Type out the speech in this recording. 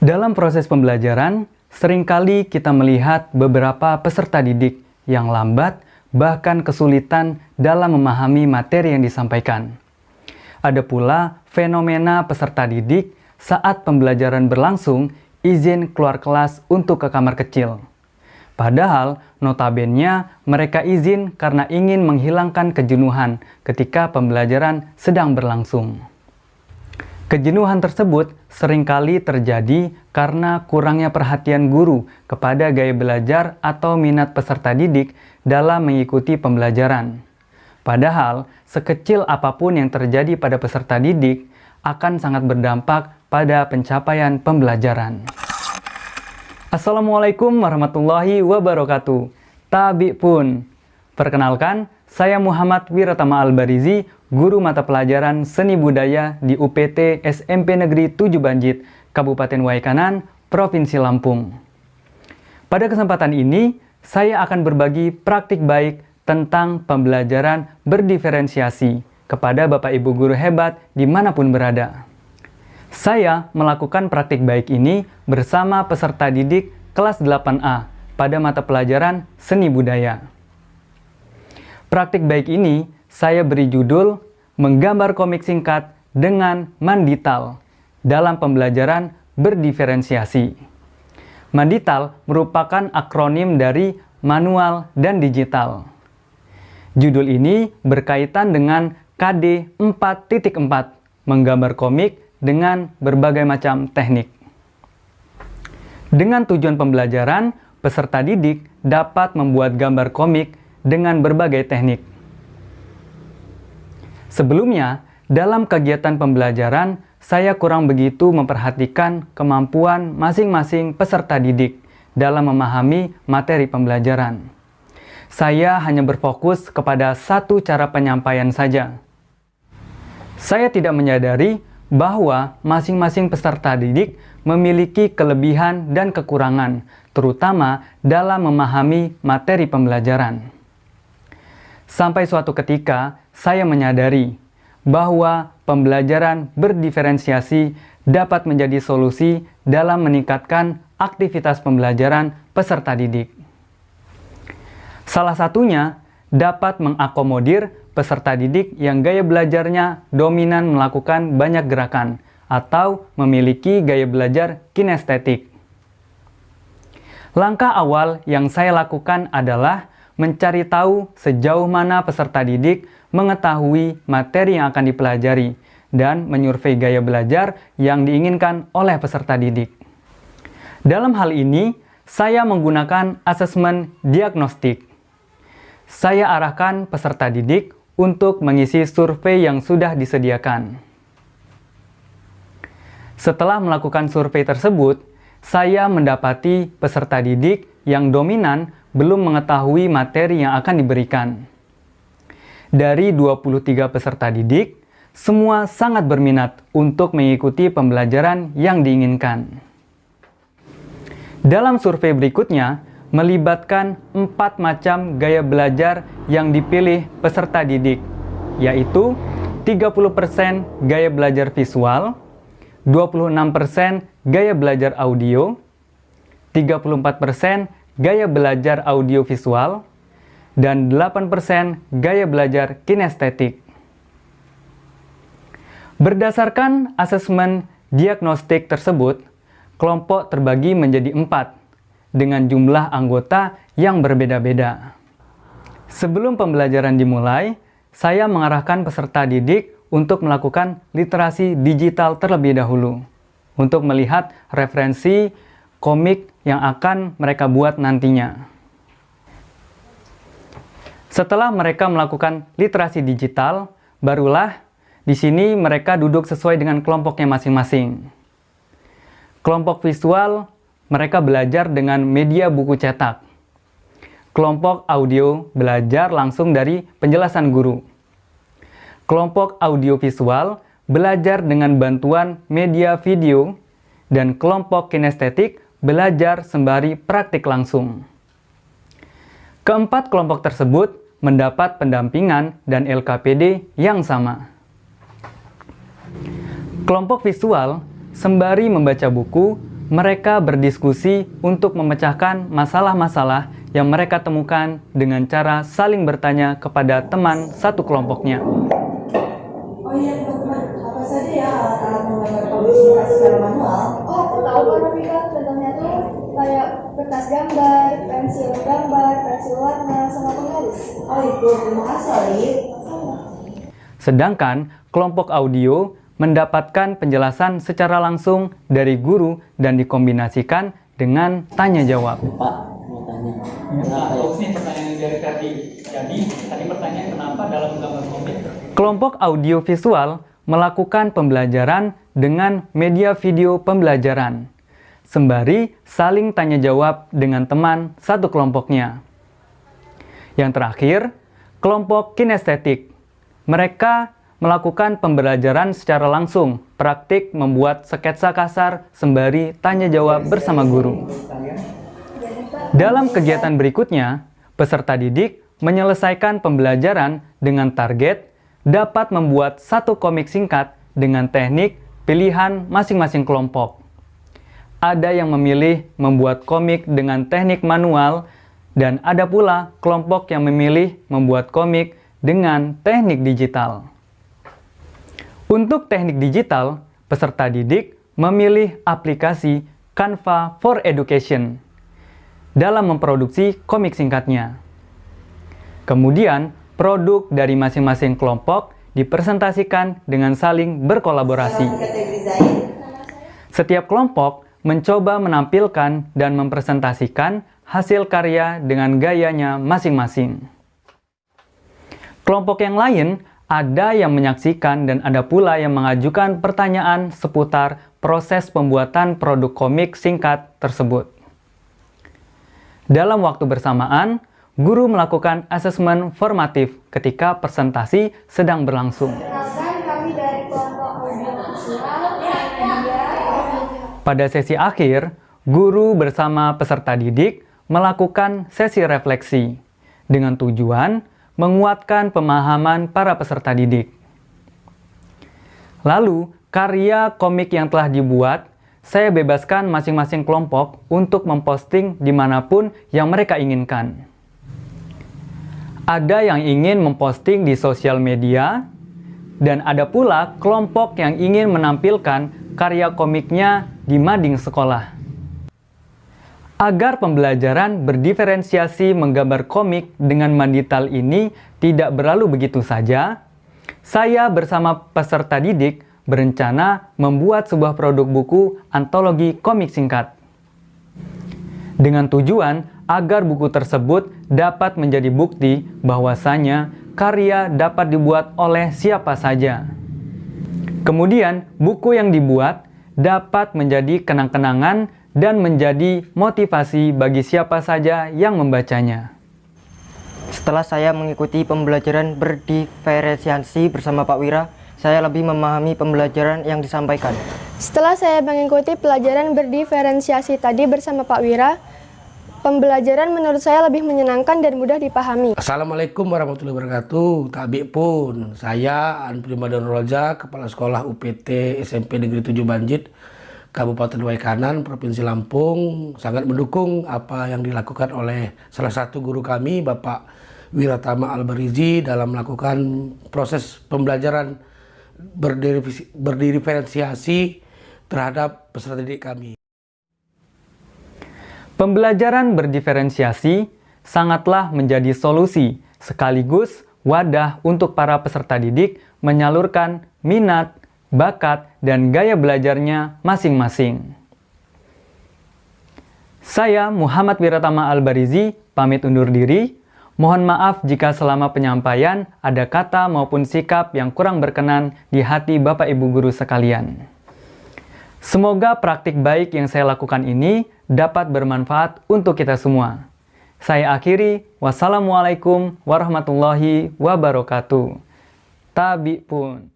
Dalam proses pembelajaran, seringkali kita melihat beberapa peserta didik yang lambat, bahkan kesulitan dalam memahami materi yang disampaikan. Ada pula fenomena peserta didik saat pembelajaran berlangsung izin keluar kelas untuk ke kamar kecil. Padahal notabene mereka izin karena ingin menghilangkan kejenuhan ketika pembelajaran sedang berlangsung. Kejenuhan tersebut seringkali terjadi karena kurangnya perhatian guru kepada gaya belajar atau minat peserta didik dalam mengikuti pembelajaran. Padahal, sekecil apapun yang terjadi pada peserta didik akan sangat berdampak pada pencapaian pembelajaran. Assalamualaikum warahmatullahi wabarakatuh. Tabi pun. Perkenalkan, saya Muhammad Wiratama Albarizi, guru mata pelajaran Seni Budaya di UPT SMP Negeri 7 Banjit, Kabupaten Waikanan, Provinsi Lampung. Pada kesempatan ini, saya akan berbagi praktik baik tentang pembelajaran berdiferensiasi kepada Bapak Ibu guru hebat dimanapun berada. Saya melakukan praktik baik ini bersama peserta didik kelas 8A pada mata pelajaran Seni Budaya. Praktik baik ini saya beri judul menggambar komik singkat dengan Mandital dalam pembelajaran berdiferensiasi. Mandital merupakan akronim dari manual dan digital. Judul ini berkaitan dengan KD 4.4, menggambar komik dengan berbagai macam teknik. Dengan tujuan pembelajaran, peserta didik dapat membuat gambar komik dengan berbagai teknik. Sebelumnya, dalam kegiatan pembelajaran, saya kurang begitu memperhatikan kemampuan masing-masing peserta didik dalam memahami materi pembelajaran. Saya hanya berfokus kepada satu cara penyampaian saja. Saya tidak menyadari bahwa masing-masing peserta didik memiliki kelebihan dan kekurangan, terutama dalam memahami materi pembelajaran. Sampai suatu ketika, saya menyadari bahwa pembelajaran berdiferensiasi dapat menjadi solusi dalam meningkatkan aktivitas pembelajaran peserta didik. Salah satunya dapat mengakomodir peserta didik yang gaya belajarnya dominan melakukan banyak gerakan atau memiliki gaya belajar kinestetik. Langkah awal yang saya lakukan adalah mencari tahu sejauh mana peserta didik mengetahui materi yang akan dipelajari dan menyurvei gaya belajar yang diinginkan oleh peserta didik. Dalam hal ini, saya menggunakan asesmen diagnostik. Saya arahkan peserta didik untuk mengisi survei yang sudah disediakan. Setelah melakukan survei tersebut, saya mendapati peserta didik yang dominan belum mengetahui materi yang akan diberikan. Dari 23 peserta didik, semua sangat berminat untuk mengikuti pembelajaran yang diinginkan. Dalam survei berikutnya, melibatkan 4 macam gaya belajar yang dipilih peserta didik, yaitu 30% gaya belajar visual, 26% gaya belajar audio, 34% gaya belajar audiovisual, dan 8% gaya belajar kinestetik. Berdasarkan asesmen diagnostik tersebut, kelompok terbagi menjadi 4 dengan jumlah anggota yang berbeda-beda. Sebelum pembelajaran dimulai, saya mengarahkan peserta didik untuk melakukan literasi digital terlebih dahulu, untuk melihat referensi komik yang akan mereka buat nantinya. Setelah mereka melakukan literasi digital, barulah di sini mereka duduk sesuai dengan kelompoknya masing-masing. Kelompok visual, mereka belajar dengan media buku cetak. Kelompok audio belajar langsung dari penjelasan guru. Kelompok audiovisual belajar dengan bantuan media video, dan kelompok kinestetik belajar sembari praktik langsung. Keempat kelompok tersebut mendapat pendampingan dan LKPD yang sama. Kelompok visual sembari membaca buku mereka berdiskusi untuk memecahkan masalah-masalah yang mereka temukan dengan cara saling bertanya kepada teman satu kelompoknya. Oh iya teman-teman, apa saja ya alat-alat menggambar komik singkat secara manual? Oh, aku tahu kan Rafika, contohnya tuh kayak kertas gambar, pensil gambar, pensil warna, sama penggaris. Oh itu, terima kasih Alif. Sedangkan kelompok audio mendapatkan penjelasan secara langsung dari guru dan dikombinasikan dengan tanya jawab. Pak, mau tanya. Nah, ini pertanyaan dari tadi. Jadi, tadi pertanyaan kenapa dalam gambar komik? Kelompok audio visual melakukan pembelajaran dengan media video pembelajaran, sembari saling tanya jawab dengan teman satu kelompoknya. Yang terakhir, kelompok kinestetik. Mereka melakukan pembelajaran secara langsung, praktik membuat sketsa kasar sembari tanya jawab bersama guru. Dalam kegiatan berikutnya, peserta didik menyelesaikan pembelajaran dengan target dapat membuat satu komik singkat dengan teknik pilihan masing-masing kelompok. Ada yang memilih membuat komik dengan teknik manual, dan ada pula kelompok yang memilih membuat komik dengan teknik digital. Untuk teknik digital, peserta didik memilih aplikasi Canva for Education dalam memproduksi komik singkatnya. Kemudian, produk dari masing-masing kelompok dipresentasikan dengan saling berkolaborasi. Setiap kelompok mencoba menampilkan dan mempresentasikan hasil karya dengan gayanya masing-masing. Kelompok yang lain ada yang menyaksikan dan ada pula yang mengajukan pertanyaan seputar proses pembuatan produk komik singkat tersebut. Dalam waktu bersamaan, guru melakukan asesmen formatif ketika presentasi sedang berlangsung. Kenalkan kami dari kelompok audio visual, Nadia. Pada sesi akhir, guru bersama peserta didik melakukan sesi refleksi dengan tujuan menguatkan pemahaman para peserta didik. Lalu, karya komik yang telah dibuat, saya bebaskan masing-masing kelompok untuk memposting dimanapun yang mereka inginkan. Ada yang ingin memposting di sosial media, dan ada pula kelompok yang ingin menampilkan karya komiknya di mading sekolah. Agar pembelajaran berdiferensiasi menggambar komik dengan Mandital ini tidak berlalu begitu saja, saya bersama peserta didik berencana membuat sebuah produk buku antologi komik singkat. Dengan tujuan agar buku tersebut dapat menjadi bukti bahwasanya karya dapat dibuat oleh siapa saja. Kemudian, buku yang dibuat dapat menjadi kenang-kenangan dan menjadi motivasi bagi siapa saja yang membacanya. Setelah saya mengikuti pembelajaran berdiferensiasi bersama Pak Wira, saya lebih memahami pembelajaran yang disampaikan. Setelah saya mengikuti pelajaran berdiferensiasi tadi bersama Pak Wira, pembelajaran menurut saya lebih menyenangkan dan mudah dipahami. Assalamualaikum warahmatullahi wabarakatuh. Tabik pun, saya Anprima Roja, Kepala Sekolah UPT SMP Negeri 7 Banjit, Kabupaten Waikanan, Provinsi Lampung, sangat mendukung apa yang dilakukan oleh salah satu guru kami, Bapak Wiratama Albarizi, dalam melakukan proses pembelajaran berdiferensiasi terhadap peserta didik kami. Pembelajaran berdiferensiasi sangatlah menjadi solusi sekaligus wadah untuk para peserta didik menyalurkan minat, bakat, dan gaya belajarnya masing-masing. Saya Muhammad Wiratama Albarizi pamit undur diri. Mohon maaf jika selama penyampaian ada kata maupun sikap yang kurang berkenan di hati Bapak Ibu guru sekalian. Semoga praktik baik yang saya lakukan ini dapat bermanfaat untuk kita semua. Saya akhiri, wassalamualaikum warahmatullahi wabarakatuh. Tabi pun.